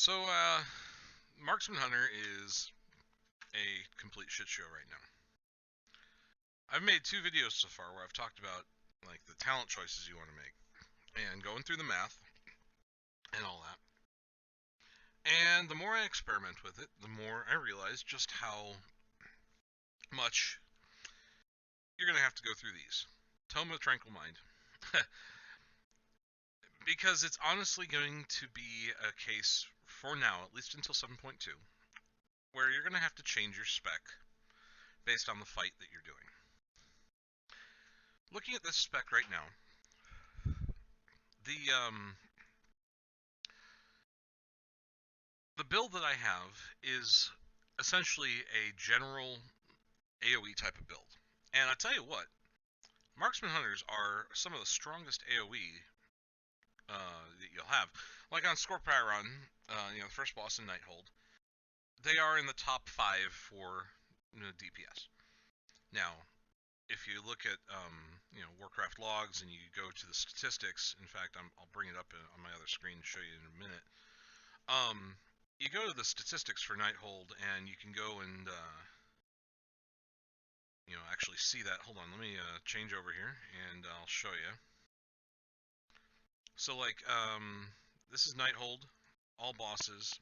So, Marksman Hunter is a complete shit show right now. I've made 2 videos so far where I've talked about like the talent choices you want to make and going through the math and all that. And the more I experiment with it, the more I realize just how much you're going to have to go through these. Tome of Tranquil Mind. Because it's honestly going to be a case for now, at least until 7.2, where you're going to have to change your spec based on the fight that you're doing. Looking at this spec right now, the the build that I have is essentially a general AOE type of build. And I tell you what, Marksman Hunters are some of the strongest AOE that you'll have. Like on Scorpion, the first boss in Nighthold, they are in the top 5 for DPS. Now, if you look at Warcraft logs and you go to the statistics, in fact, I'll bring it up on my other screen and show you in a minute. You go to the statistics for Nighthold, and you can go and actually see that. Hold on, let me change over here, and I'll show you. So, like, this is Nighthold, all bosses,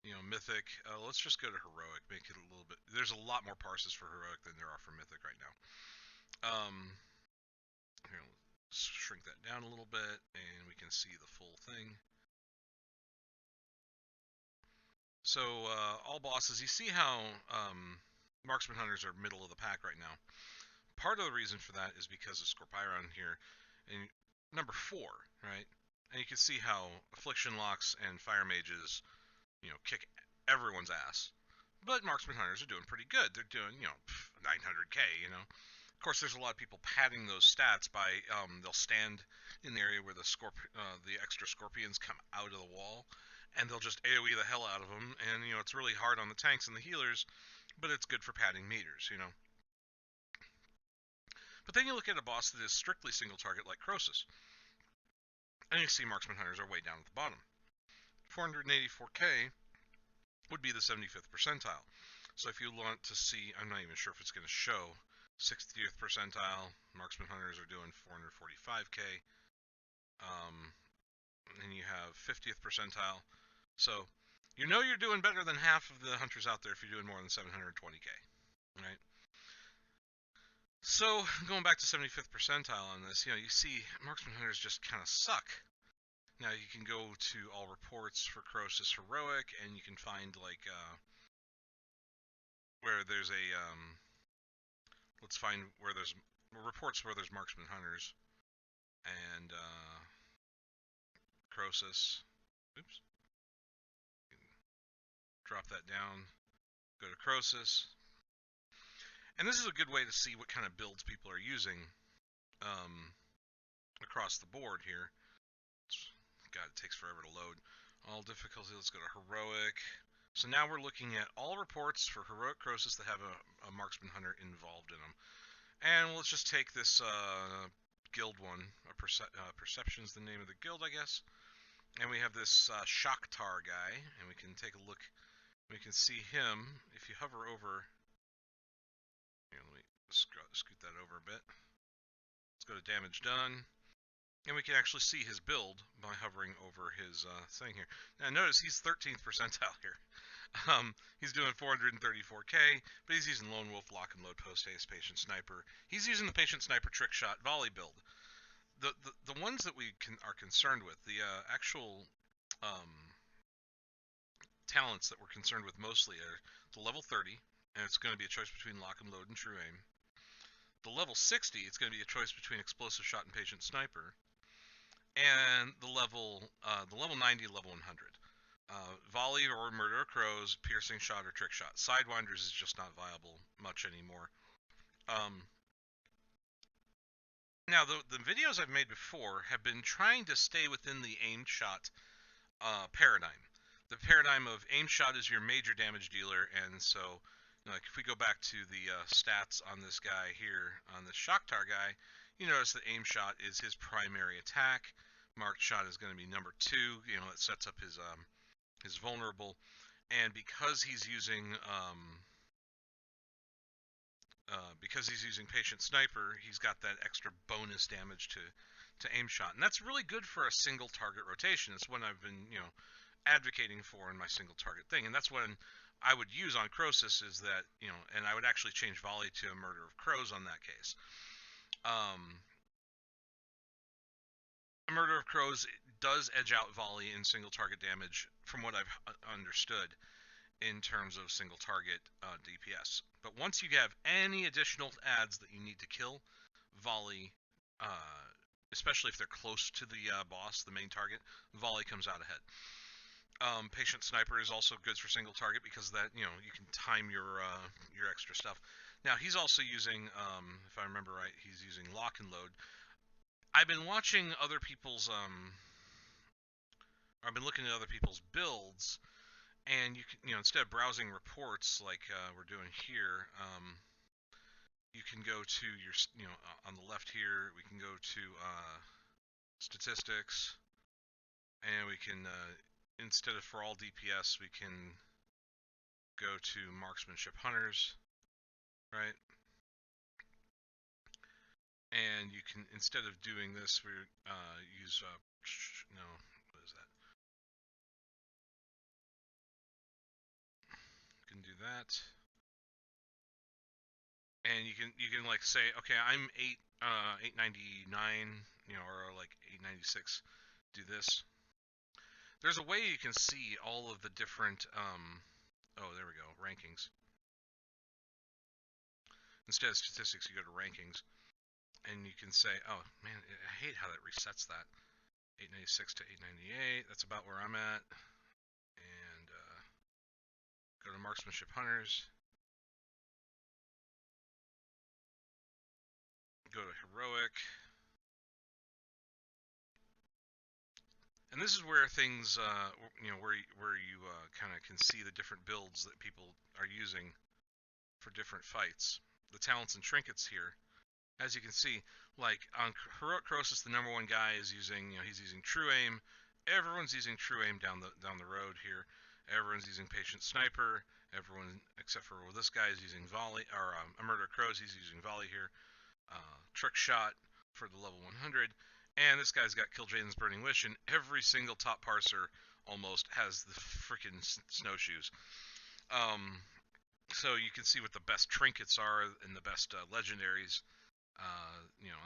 Mythic. Let's just go to Heroic, make it a little bit. There's a lot more parses for Heroic than there are for Mythic right now. Here, let's shrink that down a little bit, and we can see the full thing. So, all bosses, you see how Marksman Hunters are middle of the pack right now. Part of the reason for that is because of Scorpion here, and number 4, right? And you can see how Affliction Locks and Fire Mages, kick everyone's ass. But Marksman Hunters are doing pretty good. They're doing, 900k, Of course, there's a lot of people padding those stats by, they'll stand in the area where the extra Scorpions come out of the wall, and they'll just AoE the hell out of them, and, it's really hard on the tanks and the healers, but it's good for padding meters, But then you look at a boss that is strictly single target like Croesus, and you see Marksman Hunters are way down at the bottom. 484k would be the 75th percentile. So if you want to see, I'm not even sure if it's going to show 60th percentile, Marksman Hunters are doing 445k. And you have 50th percentile. So you're doing better than half of the hunters out there if you're doing more than 720k, right? So going back to 75th percentile on this, you see Marksman Hunters just kind of suck. Now you can go to all reports for Croesus Heroic, and you can find like where there's a let's find where there's reports where there's Marksman Hunters and Croesus. Oops. Drop that down. Go to Croesus. And this is a good way to see what kind of builds people are using across the board here. God, it takes forever to load. All difficulty, let's go to Heroic. So now we're looking at all reports for Heroic Croesus that have a Marksman Hunter involved in them. And let's just take this guild one. Perception is the name of the guild, I guess. And we have this Shakhtar guy, and we can take a look. We can see him if you hover over. Here, let me scoot that over a bit. Let's go to damage done. And we can actually see his build by hovering over his thing here. Now notice he's 13th percentile here. He's doing 434k, but he's using Lone Wolf, Lock and Load, Post Haste, Patient Sniper. He's using the Patient Sniper Trick Shot Volley build. The ones that we are concerned with, the actual talents that we're concerned with mostly are the level 30, and it's going to be a choice between Lock and Load and True Aim. The level 60, it's going to be a choice between Explosive Shot and Patient Sniper. And the level 90, level 100. Volley or Murder of Crows, Piercing Shot or Trick Shot. Sidewinders is just not viable much anymore. Now, the videos I've made before have been trying to stay within the aim shot paradigm. The paradigm of aim shot is your major damage dealer, and so like if we go back to the stats on this guy here, on this Shakhtar guy, you notice that aim shot is his primary attack. Marked shot is going to be number 2. It sets up his is vulnerable, and because he's using Patient Sniper, he's got that extra bonus damage to aim shot, and that's really good for a single target rotation. It's what I've been advocating for in my single target thing, and that's when I would use on Croesus is that and I would actually change volley to a Murder of Crows on that case. A Murder of Crows does edge out volley in single target damage, from what I've understood in terms of single target DPS. But once you have any additional adds that you need to kill, volley, especially if they're close to the boss, the main target, volley comes out ahead. Patient Sniper is also good for single target because that you can time your extra stuff. Now he's also using, if I remember right, he's using lock and load. I've been watching other people's I've been looking at other people's builds, and you can instead of browsing reports like we're doing here, you can go to your on the left here. We can go to statistics, and we can instead of for all DPS, we can go to Marksmanship Hunters, right? And you can, instead of doing this, we use no, what is that? You can do that, and you can like say, okay, I'm 899, or like 896. Do this. There's a way you can see all of the different oh, there we go, rankings. Instead of statistics, you go to rankings, and you can say, oh man, I hate how that resets that. 896 to 898. That's about where I'm at. And go to Marksmanship Hunters. Go to Heroic. And this is where things, where you kind of can see the different builds that people are using for different fights. The talents and trinkets here, as you can see, like on Heroic Croesus, the number one guy is using, he's using True Aim. Everyone's using True Aim down the road here. Everyone's using Patient Sniper. Everyone except for this guy is using volley, or a Murder of Crows. He's using volley here. Trick Shot for the level 100. And this guy's got Kill Jaden's Burning Wish, and every single top parser almost has the freaking snowshoes. So you can see what the best trinkets are and the best legendaries.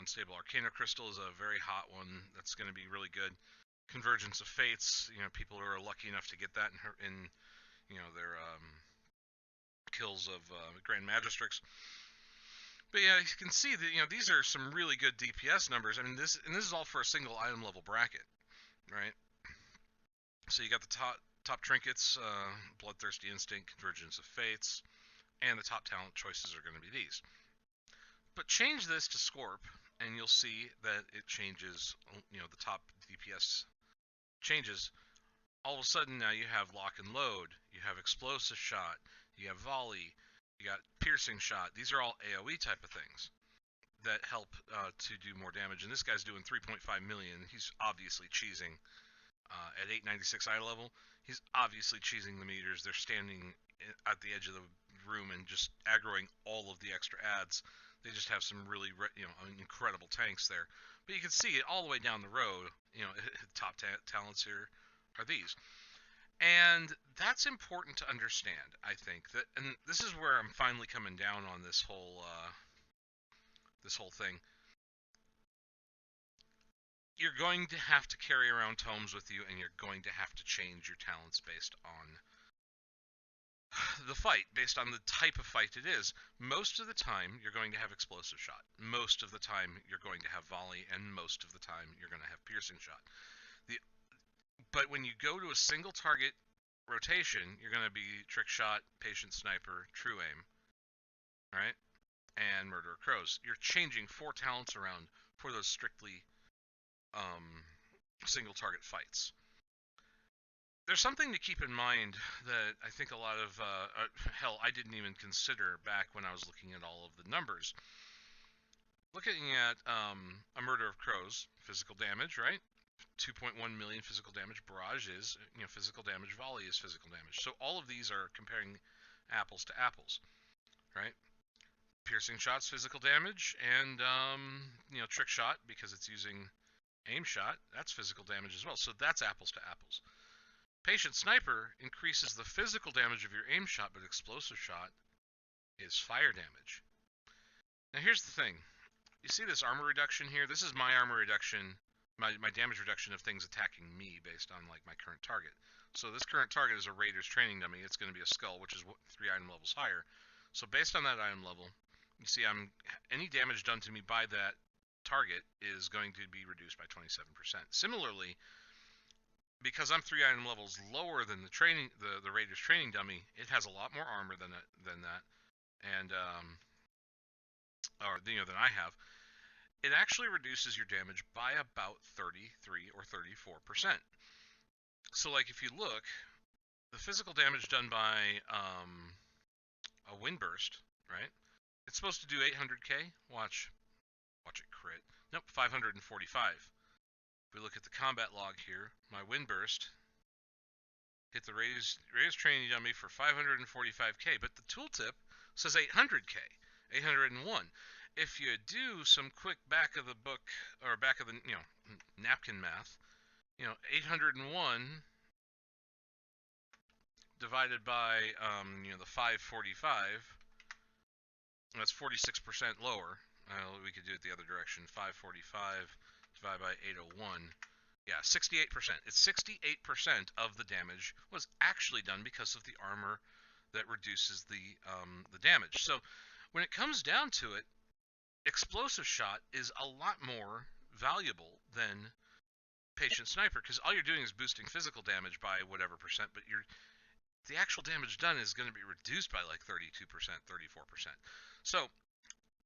Unstable Arcana Crystal is a very hot one that's going to be really good. Convergence of Fates, people who are lucky enough to get that in their kills of Grand Magistrix. But yeah, you can see that these are some really good DPS numbers. I mean, this is all for a single item level bracket, right? So you got the top trinkets, Bloodthirsty Instinct, Convergence of Fates, and the top talent choices are going to be these. But change this to Scorp, and you'll see that it changes. The top DPS changes. All of a sudden now you have Lock and Load, you have Explosive Shot, you have Volley, you got Piercing Shot. These are all AOE type of things that help to do more damage. And this guy's doing 3.5 million. He's obviously cheesing at 896 eye level. He's obviously cheesing the meters. They're standing at the edge of the room and just aggroing all of the extra adds. They just have some really incredible tanks there. But you can see it all the way down the road. Top talents here are these. And that's important to understand, I think. And this is where I'm finally coming down on this whole thing. You're going to have to carry around tomes with you, and you're going to have to change your talents based on the fight, based on the type of fight it is. Most of the time, you're going to have Explosive Shot. Most of the time, you're going to have Volley, and most of the time, you're going to have Piercing Shot. But when you go to a single target rotation, you're going to be Trick Shot, Patient Sniper, True Aim, right? And Murder of Crows. You're changing 4 talents around for those strictly single target fights. There's something to keep in mind that I think a lot of, hell, I didn't even consider back when I was looking at all of the numbers. Looking at a Murder of Crows, physical damage, right? 2.1 million physical damage. Barrage is, physical damage. Volley is physical damage. So all of these are comparing apples to apples, right? Piercing shots, physical damage, and trick shot, because it's using aim shot, that's physical damage as well. So that's apples to apples. Patient sniper increases the physical damage of your aim shot, but explosive shot is fire damage. Now here's the thing. You see this armor reduction here? This is my armor reduction, my damage reduction of things attacking me based on like my current target. So this current target is a Raider's training dummy. It's going to be a skull, which is 3 item levels higher. So based on that item level, you see any damage done to me by that target is going to be reduced by 27%. Similarly, because I'm 3 item levels lower than the Raider's training dummy, it has a lot more armor than that, and than I have. It actually reduces your damage by about 33 or 34%. So, like, if you look, the physical damage done by a windburst, right? It's supposed to do 800k. Watch it crit. Nope, 545. If we look at the combat log here, my windburst hit the Raider's training dummy for 545k, but the tooltip says 800k, 801. If you do some quick back of the book or back of the napkin math, 801 divided by the 545, that's 46% lower. We could do it the other direction. 545 divided by 801. Yeah, 68%. It's 68% of the damage was actually done because of the armor that reduces the damage. So when it comes down to it, explosive shot is a lot more valuable than patient sniper, because all you're doing is boosting physical damage by whatever percent, but the actual damage done is going to be reduced by like 32%, 34%. So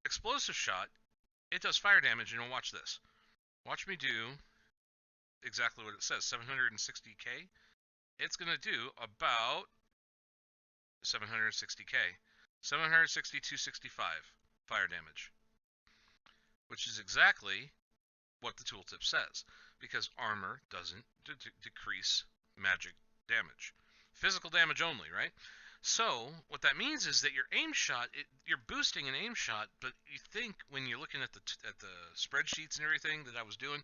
explosive shot, it does fire damage, and watch this. Watch me do exactly what it says. 760k. It's going to do about 760k. 760, 265 fire damage, which is exactly what the tooltip says, because armor doesn't decrease magic damage. Physical damage only, right? So what that means is that your aim shot, you're boosting an aim shot, but you think when you're looking at the spreadsheets and everything that I was doing,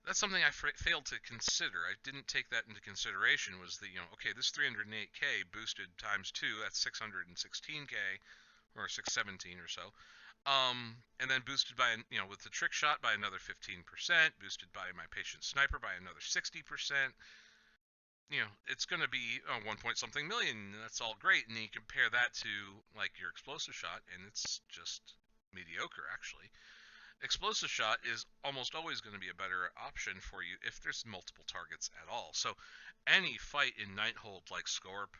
that's something I failed to consider. I didn't take that into consideration. Was okay, this 308k boosted times 2, that's 616k or 617 or so. And then boosted by, with the trick shot by another 15%, boosted by my patient sniper by another 60%. It's going to be 1 point something million. That's all great. And then you compare that to like your explosive shot, and it's just mediocre actually. Explosive shot is almost always going to be a better option for you if there's multiple targets at all. So any fight in Nighthold like Scorp,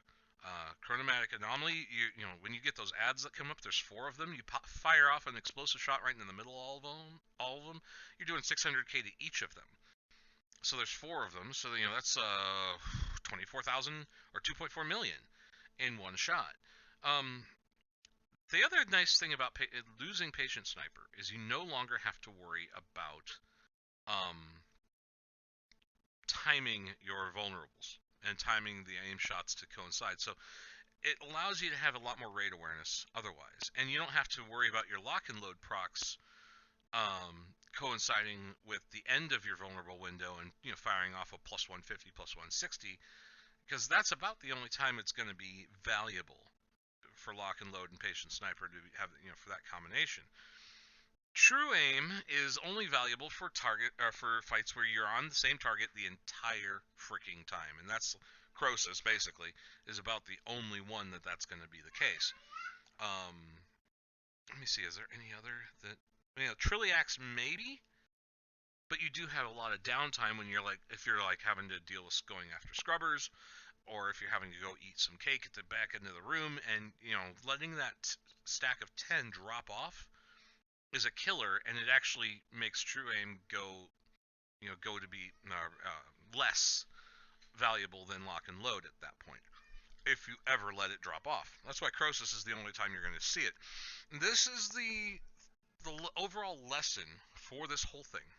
Chronomatic Anomaly, when you get those ads that come up, there's 4 of them. You fire off an explosive shot right in the middle of all of them. You're doing 600k to each of them. So there's 4 of them. So that's 24,000 or 2.4 million in one shot. The other nice thing about losing patient sniper is you no longer have to worry about timing your vulnerables and timing the aim shots to coincide. So it allows you to have a lot more raid awareness otherwise, and you don't have to worry about your lock and load procs coinciding with the end of your vulnerable window and firing off a plus 150, plus 160, because that's about the only time it's going to be valuable for lock and load and patient sniper to have for that combination. True aim is only valuable for for fights where you're on the same target the entire freaking time, and that's Croesus basically is about the only one that's going to be the case. Let me see, is there any other that Trilliax maybe, but you do have a lot of downtime when if you're having to deal with going after scrubbers, or if you're having to go eat some cake at the back end of the room, and letting that stack of 10 drop off is a killer, and it actually makes true aim go to be less valuable than lock and load at that point, if you ever let it drop off. That's why Croesus is the only time you're going to see it. This is the overall lesson for this whole thing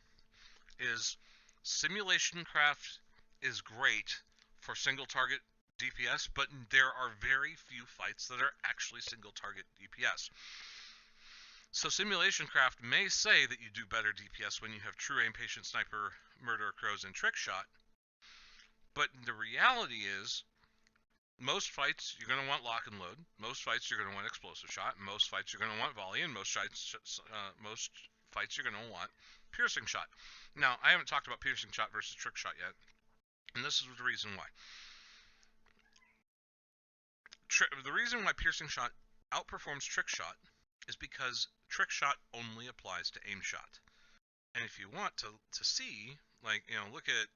is Simulation craft is great for single target DPS, but there are very few fights that are actually single target DPS. So simulation craft may say that you do better DPS when you have true aim, patient, sniper, murder, crows, and trick shot, but the reality is most fights you're going to want lock and load. Most fights you're going to want explosive shot. Most fights you're going to want volley, and most fights you're going to want piercing shot. Now, I haven't talked about piercing shot versus trick shot yet, and this is the reason why. The reason why piercing shot outperforms trick shot is because trick shot only applies to aim shot. And if you want to see, like, look at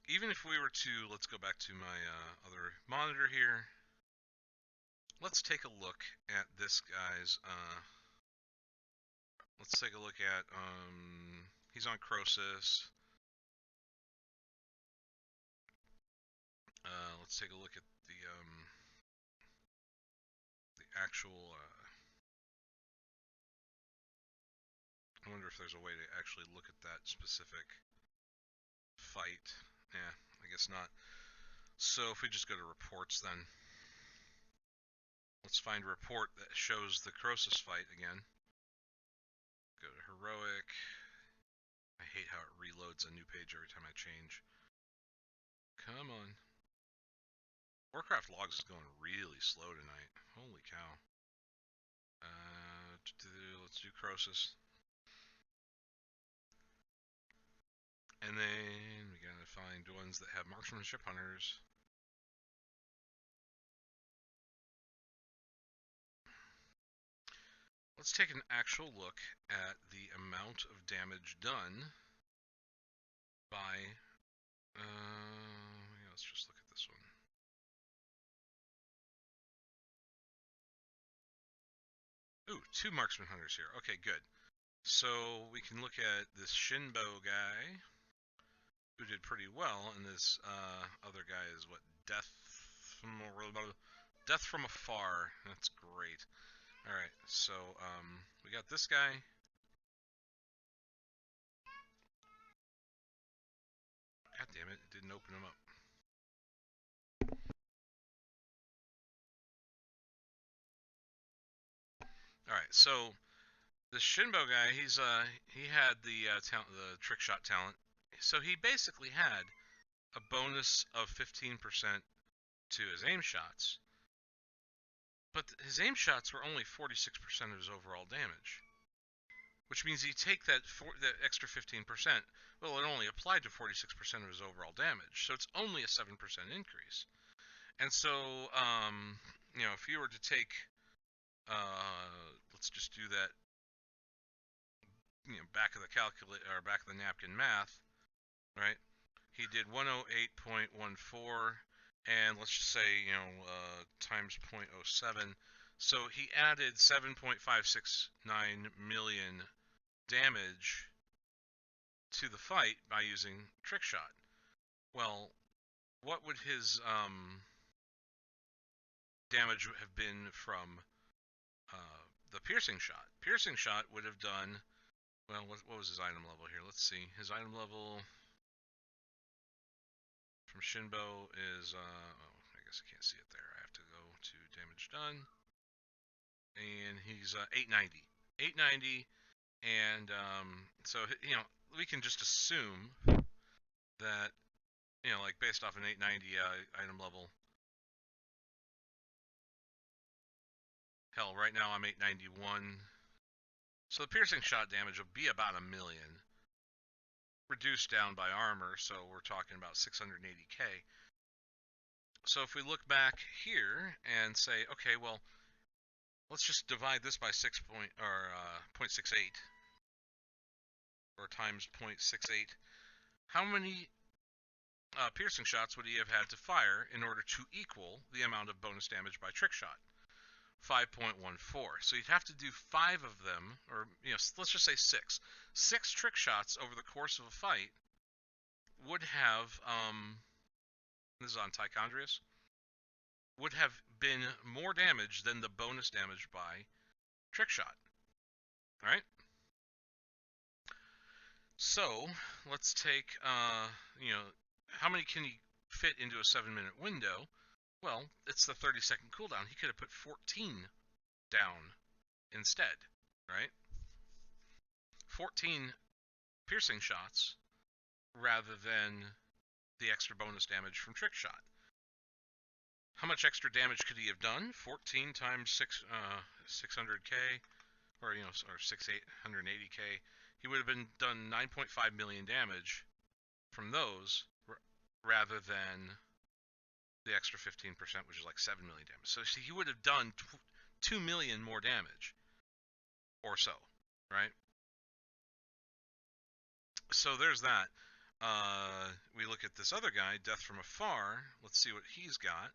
even if we were to, let's go back to my other monitor here. Let's take a look at this guy's, let's take a look at, he's on Croesus. Let's take a look at the actual, I wonder if there's a way to actually look at that specific fight. Yeah, I guess not. So if we just go to reports then, let's find a report that shows the Croesus fight again. Go to heroic. I hate how it reloads a new page every time I change. Come on. Warcraft logs is going really slow tonight. Holy cow. Let's do Croesus. And then we gotta find ones that have Marksman Hunters. Let's take an actual look at the amount of damage done by, let's just look at this one. Ooh, 2 Marksman Hunters here. Okay, good. So we can look at this Shinbo guy, who did pretty well, and this other guy is what? Death from afar. That's great. Alright, so we got this guy. God damn it, it didn't open him up. Alright, so the Shinbo guy, he had the trick shot talent. So he basically had a bonus of 15% to his aim shots. But his aim shots were only 46% of his overall damage. Which means you take that extra 15%, well, it only applied to 46% of his overall damage. So it's only a 7% increase. And so, if you were to take, let's just do that, back of the calculator, or back of the napkin math, right? He did 108.14, and let's just say, times 0.07. So he added 7.569 million damage to the fight by using trick shot. Well, what would his damage have been from the piercing shot? Piercing shot would have done, well, what was his item level here? Let's see. His item level from Shinbo is, I guess I can't see it there. I have to go to damage done. And he's 890. 890, and so, we can just assume that, like based off an 890 item level. Hell, right now I'm 891. So the piercing shot damage will be about 1 million. Reduced down by armor, so we're talking about 680k. So if we look back here and say, okay, well, let's just divide this by 0.68, or times 0.68. How many piercing shots would he have had to fire in order to equal the amount of bonus damage by trick shot? 5.14. So you'd have to do 5 of them, or let's just say 6. 6 trick shots over the course of a fight would have, this is on Tichondrius, would have been more damage than the bonus damage by trick shot. Alright? So let's take, you know, how many can he fit into a 7-minute window? Well, it's the 30-second cooldown. He could have put 14 down instead, right? 14 piercing shots rather than the extra bonus damage from trick shot. How much extra damage could he have done? 14 times 600k, or or 680k. He would have been done 9.5 million damage from those, rather than the extra 15%, which is like 7 million damage. So he would have done 2 million more damage, or so, right? So there's that. We look at this other guy, Death from Afar. Let's see what he's got.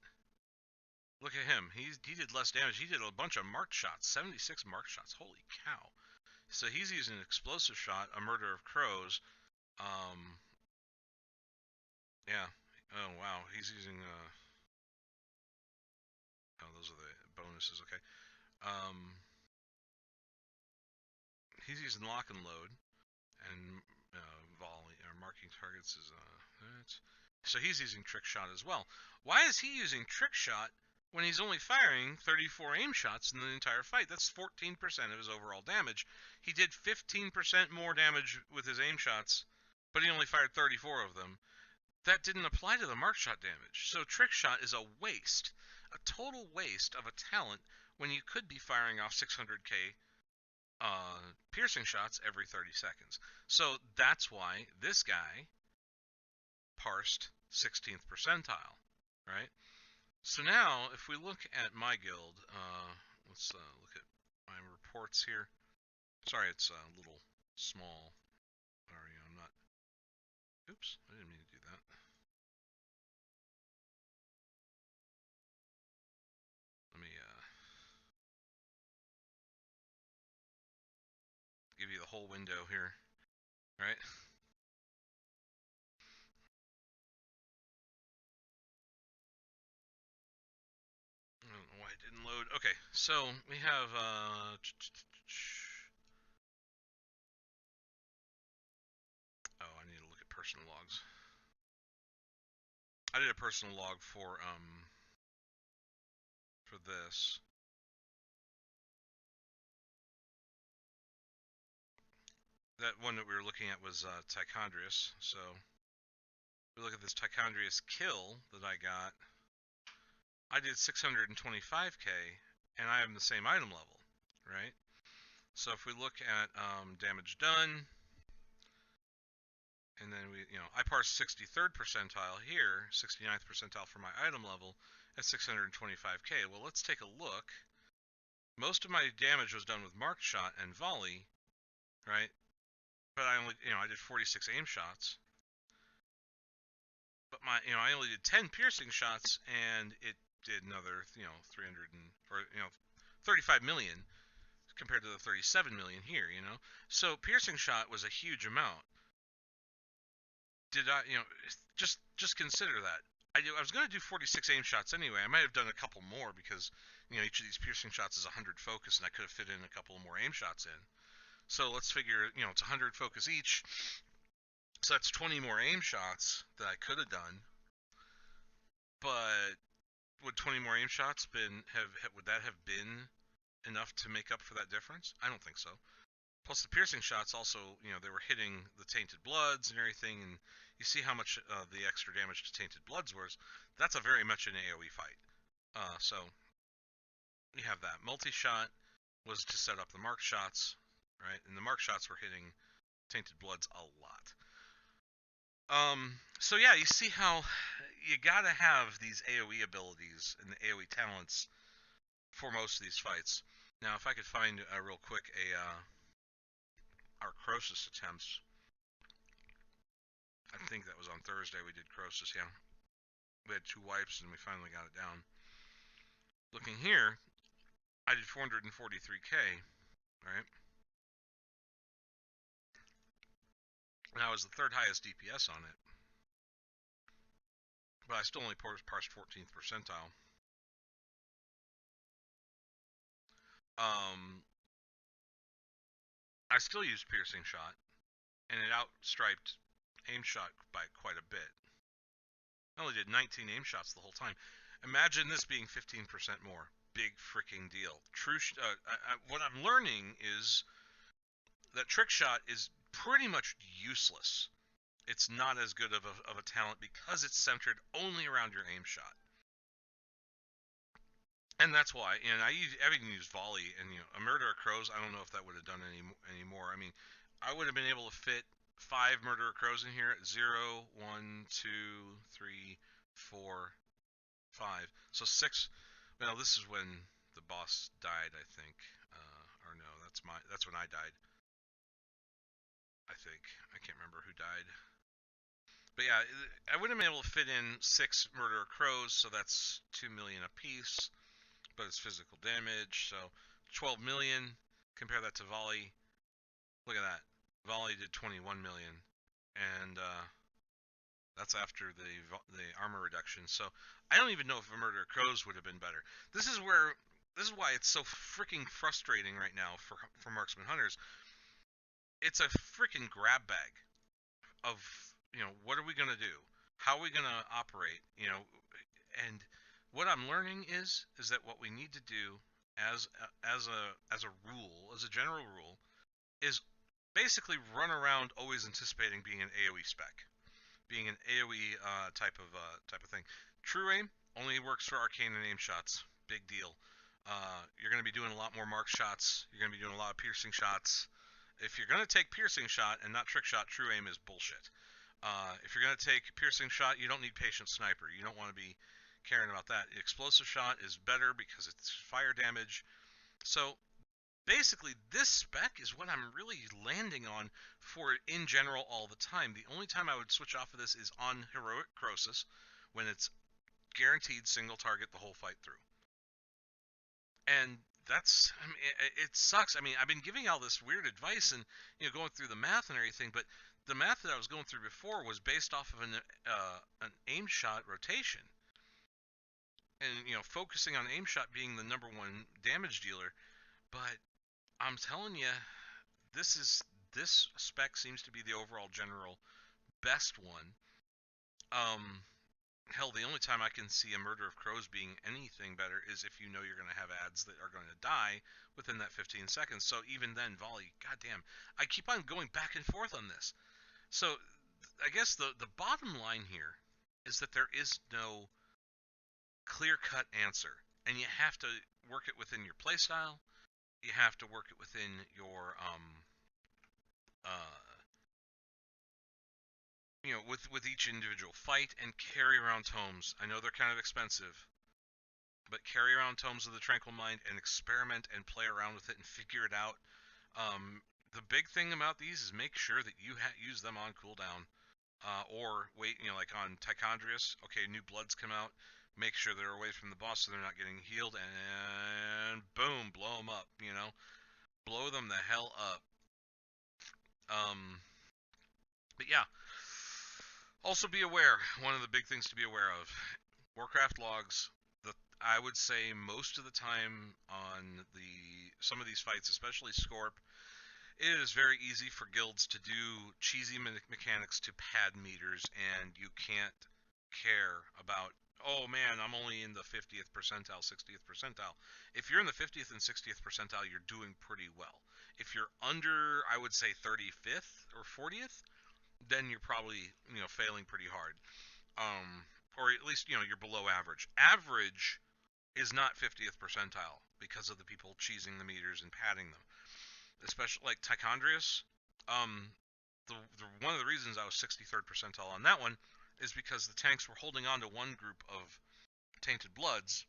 Look at him. He did less damage. He did a bunch of marked shots, 76 marked shots. Holy cow! So he's using an explosive shot, a murder of crows. Um, yeah. Oh wow, he's using. Oh, those are the bonuses. Okay. Um, he's using lock and load, and volley or marking targets is so he's using trick shot as well. Why is he using trick shot when he's only firing 34 aim shots in the entire fight? That's 14% of his overall damage. He did 15% more damage with his aim shots, but he only fired 34 of them. That didn't apply to the mark shot damage. So trick shot is a waste, a total waste of a talent when you could be firing off 600k piercing shots every 30 seconds. So that's why this guy parsed 16th percentile, right? So now, if we look at my guild, let's look at my reports here. Sorry, it's a little small. Or, I'm not. Oops, I didn't mean to do that. Let me give you the whole window here, right? I don't know why it didn't load. Okay, so we have oh, I need to look at personal logs. I did a personal log for this. That one that we were looking at was Tichondrius. So we look at this Tichondrius kill that I got. I did 625k, and I am the same item level, right? So if we look at damage done, and then I parsed 63rd percentile here, 69th percentile for my item level at 625k. Well, let's take a look. Most of my damage was done with marked shot and volley, right? But I only, I did 46 aim shots. But I only did 10 piercing shots, and it did another, 300 or 35 million compared to the 37 million here. So piercing shot was a huge amount. Did I, just consider that. I was going to do 46 aim shots anyway. I might have done a couple more because, each of these piercing shots is 100 focus, and I could have fit in a couple more aim shots in. So let's figure, it's 100 focus each. So that's 20 more aim shots that I could have done. But would 20 more aim shots would that have been enough to make up for that difference? I don't think so. Plus the piercing shots also, they were hitting the tainted bloods and everything, and you see how much the extra damage to tainted bloods was. That's a very much an AOE fight. So you have that. Multi-shot was to set up the mark shots, right? And the mark shots were hitting tainted bloods a lot. So yeah, you see how you gotta have these AOE abilities and the AOE talents for most of these fights. Now, if I could find real quick our Croesus attempts, I think that was on Thursday we did Croesus. Yeah, we had 2 wipes and we finally got it down. Looking here, I did 443k, right? And I was the third highest DPS on it, but I still only parsed 14th percentile. Um, I still used piercing shot, and it outstriped aim shot by quite a bit. I only did 19 aim shots the whole time. Imagine this being 15% more. Big freaking deal. What I'm learning is that trick shot is pretty much useless. It's not as good of a talent because it's centered only around your aim shot. And that's why, and I even used volley, and a murder of crows. I don't know if that would have done any more. I mean, I would have been able to fit 5 murder of crows in here. 0, 1, 2, 3, 4, 5. So 6. Well, this is when the boss died, I think. Or no, that's when I died. I think I can't remember who died. But yeah, I would have been able to fit in 6 murder of crows, so that's 2 million apiece. But it's physical damage, so 12 million. Compare that to volley. Look at that. Volley did 21 million, and that's after the armor reduction. So I don't even know if a murder of crows would have been better. This is why it's so freaking frustrating right now for marksman hunters. It's a freaking grab bag of what are we gonna do? How are we gonna operate? And what I'm learning is that what we need to do as a rule, as a general rule, is basically run around always anticipating being an AOE spec, being an AOE type of thing. True aim only works for arcane and aim shots. Big deal. You're going to be doing a lot more mark shots. You're going to be doing a lot of piercing shots. If you're going to take piercing shot and not trick shot, true aim is bullshit. If you're going to take piercing shot, you don't need patient sniper. You don't want to be caring about that. Explosive shot is better because it's fire damage. So basically, this spec is what I'm really landing on for in general all the time. The only time I would switch off of this is on Heroic Croesus, when it's guaranteed single target the whole fight through. And that's, I mean, it sucks. I mean, I've been giving all this weird advice and going through the math and everything, but the math that I was going through before was based off of an aim shot rotation, and focusing on aim shot being the #1 damage dealer. But I'm telling you, this spec seems to be the overall general best one. Hell, the only time I can see a murder of crows being anything better is if you're going to have ads that are going to die within that 15 seconds. So even then, volley, goddamn, I keep on going back and forth on this. So I guess the bottom line here is that there is no clear-cut answer, and you have to work it within your playstyle. You have to work it within your with each individual fight, and carry around tomes. I know they're kind of expensive, but carry around tomes of the Tranquil Mind and experiment and play around with it and figure it out. The big thing about these is make sure that you use them on cooldown, or wait, like on Tichondrius. Okay, new bloods come out. Make sure they're away from the boss so they're not getting healed, and boom, blow them up. Blow them the hell up. But yeah. Also be aware, one of the big things to be aware of, Warcraft logs. I would say most of the time on some of these fights, especially Scorp, it is very easy for guilds to do cheesy mechanics to pad meters, and you can't care about, oh man, I'm only in the 50th percentile, 60th percentile. If you're in the 50th and 60th percentile, you're doing pretty well. If you're under, I would say 35th or 40th, then you're probably failing pretty hard, or at least you're below average. Average is not 50th percentile because of the people cheesing the meters and padding them, especially like Tichondrius. One of the reasons I was 63rd percentile on that one is because the tanks were holding on to one group of tainted bloods,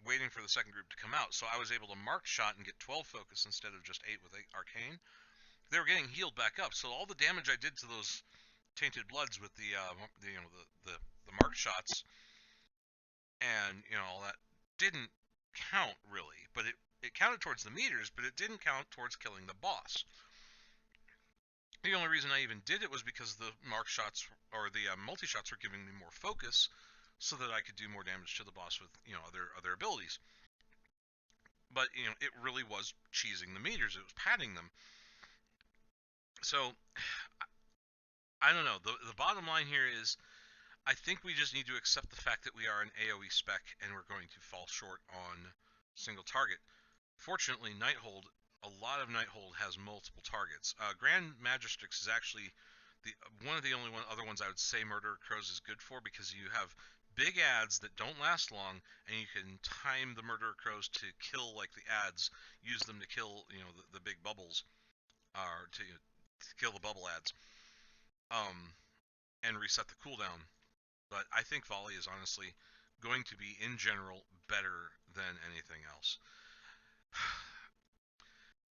waiting for the second group to come out. So I was able to mark shot and get 12 focus instead of just 8 with arcane. They were getting healed back up. So all the damage I did to those tainted bloods with the mark shots and all that didn't count really, but it counted towards the meters, but it didn't count towards killing the boss. The only reason I even did it was because the mark shots or the multi shots were giving me more focus, so that I could do more damage to the boss with other abilities. But it really was cheesing the meters. It was padding them. So I don't know. The bottom line here is I think we just need to accept the fact that we are an AOE spec and we're going to fall short on single target. Fortunately, Nighthold, a lot of Nighthold has multiple targets. Grand Magistrix is actually the one of the only other ones I would say Murder Crows is good for, because you have big ads that don't last long, and you can time the Murder Crows to kill like the ads, use them to kill the big bubbles, or to kill the bubble ads, um, and reset the cooldown. But I think volley is honestly going to be in general better than anything else.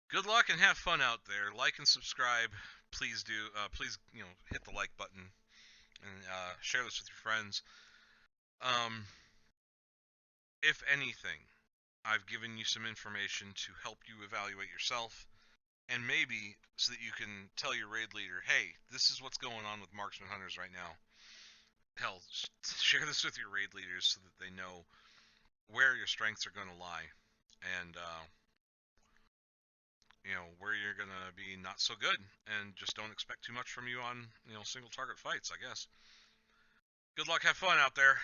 Good luck and have fun out there. Like and subscribe. Please do. Please, hit the like button and share this with your friends. Um, if anything, I've given you some information to help you evaluate yourself, and maybe so that you can tell your raid leader, hey, this is what's going on with Marksman Hunters right now. Hell, share this with your raid leaders so that they know where your strengths are going to lie, and where you're going to be not so good, and just don't expect too much from you on single target fights, I guess. Good luck, have fun out there.